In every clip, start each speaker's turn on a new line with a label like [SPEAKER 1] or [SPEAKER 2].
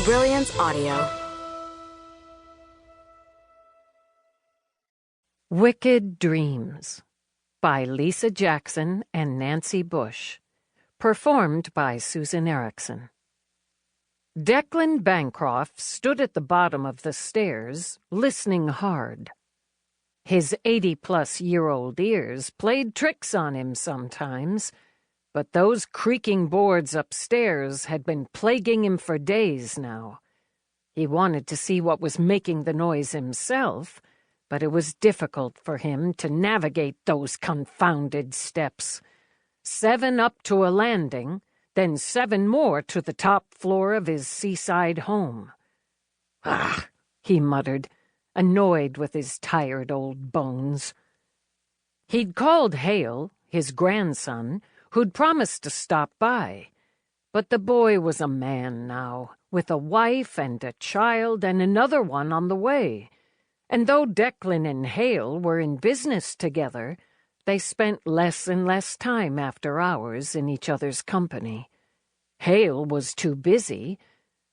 [SPEAKER 1] Brilliance Audio.
[SPEAKER 2] Wicked Dreams by Lisa Jackson and Nancy Bush. Performed by Susan Erickson. Declan Bancroft stood at the bottom of the stairs, listening hard. His 80-plus-year-old ears played tricks on him sometimes, but those creaking boards upstairs had been plaguing him for days now. He wanted to see what was making the noise himself, but it was difficult for him to navigate those confounded steps. 7 up to a landing, then 7 more to the top floor of his seaside home. "Ah," he muttered, annoyed with his tired old bones. He'd called Hale, his grandson, who'd promised to stop by. But the boy was a man now, with a wife and a child and another one on the way. And though Declan and Hale were in business together, they spent less and less time after hours in each other's company. Hale was too busy,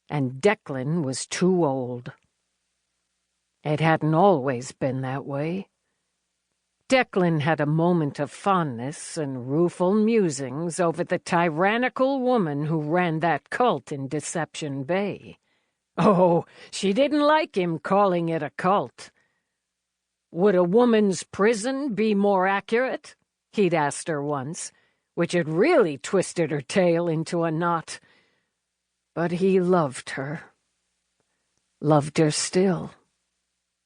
[SPEAKER 2] and Declan was too old. It hadn't always been that way. Declan had a moment of fondness and rueful musings over the tyrannical woman who ran that cult in Deception Bay. Oh, she didn't like him calling it a cult. "Would a woman's prison be more accurate?" he'd asked her once, which had really twisted her tail into a knot. But he loved her. Loved her still.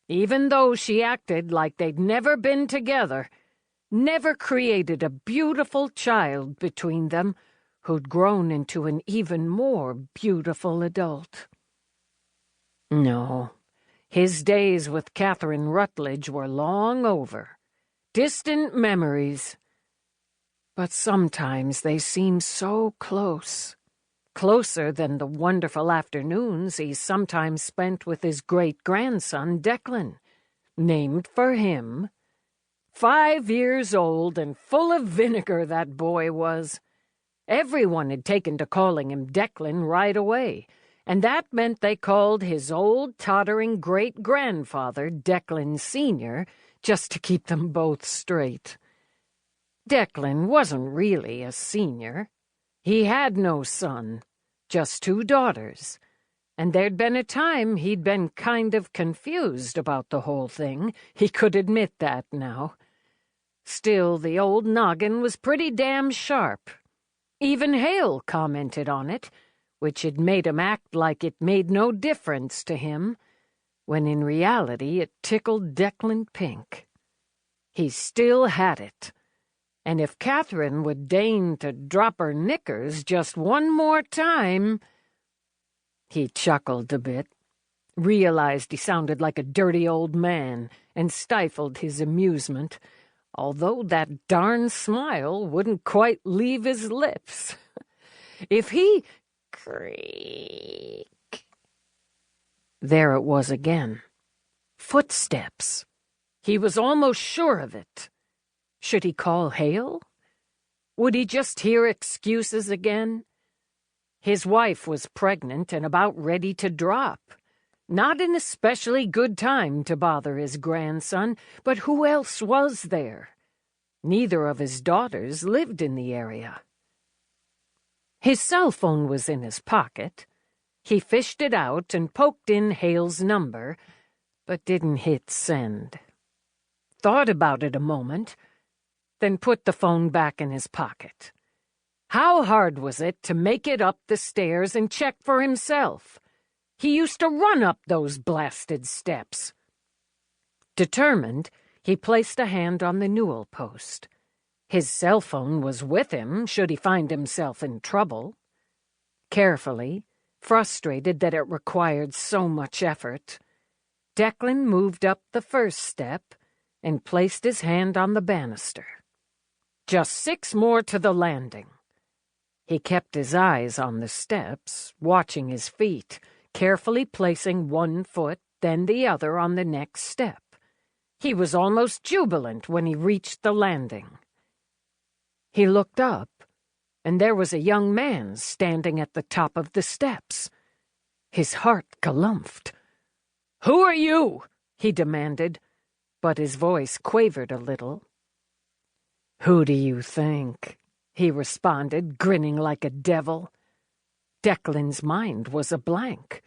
[SPEAKER 2] Even though she acted like they'd never been together, never created a beautiful child between them who'd grown into an even more beautiful adult. No, his days with Catherine Rutledge were long over. Distant memories. But sometimes they seem so close. Closer than the wonderful afternoons he sometimes spent with his great-grandson, Declan, named for him. 5 years old and full of vinegar that boy was. Everyone had taken to calling him Declan right away, and that meant they called his old, tottering great-grandfather Declan Sr., just to keep them both straight. Declan wasn't really a senior. He had no son, just 2 daughters, and there'd been a time he'd been kind of confused about the whole thing. He could admit that now. Still, the old noggin was pretty damn sharp. Even Hale commented on it, which had made him act like it made no difference to him, when in reality it tickled Declan pink. He still had it. And if Catherine would deign to drop her knickers just one more time— He chuckled a bit, realized he sounded like a dirty old man, and stifled his amusement, although that darn smile wouldn't quite leave his lips. If he— Creak. There it was again. Footsteps. He was almost sure of it. Should he call Hale? Would he just hear excuses again? His wife was pregnant and about ready to drop. Not an especially good time to bother his grandson, but who else was there? Neither of his daughters lived in the area. His cell phone was in his pocket. He fished it out and poked in Hale's number, but didn't hit send. Thought about it a moment, then put the phone back in his pocket. How hard was it to make it up the stairs and check for himself? He used to run up those blasted steps. Determined, he placed a hand on the newel post. His cell phone was with him should he find himself in trouble. Carefully, frustrated that it required so much effort, Declan moved up the first step and placed his hand on the banister. Just 6 more to the landing. He kept his eyes on the steps, watching his feet, carefully placing one foot, then the other on the next step. He was almost jubilant when he reached the landing. He looked up, and there was a young man standing at the top of the steps. His heart galumphed. "Who are you?" he demanded, but his voice quavered a little. "Who do you think?" he responded, grinning like a devil. Declan's mind was a blank.